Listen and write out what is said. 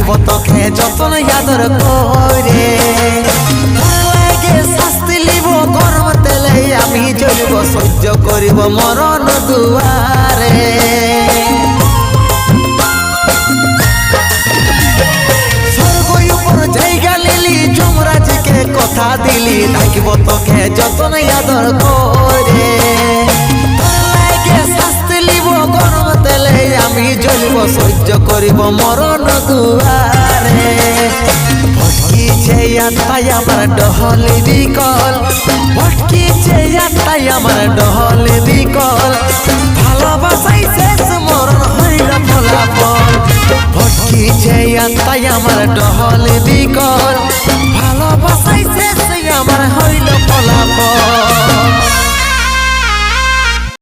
রাখিব তোকে যতন আদর করে লাগে শাস্তি লিব গরম তেলে আমি জ্বলিব সহ্য করিব মরণ দুয়ারে স্বর্গ উপর জায়গা লিলি যমরাজকে কথা দিলি রাখিব তোকে যতন আদর করে আমি জ্বলিব সহ্য করিব মরণ দুয়ারে ভটকিছে আত্মাই আমার ডহল বিকল ভটকিছে আত্মাই আমার ডহল বিকল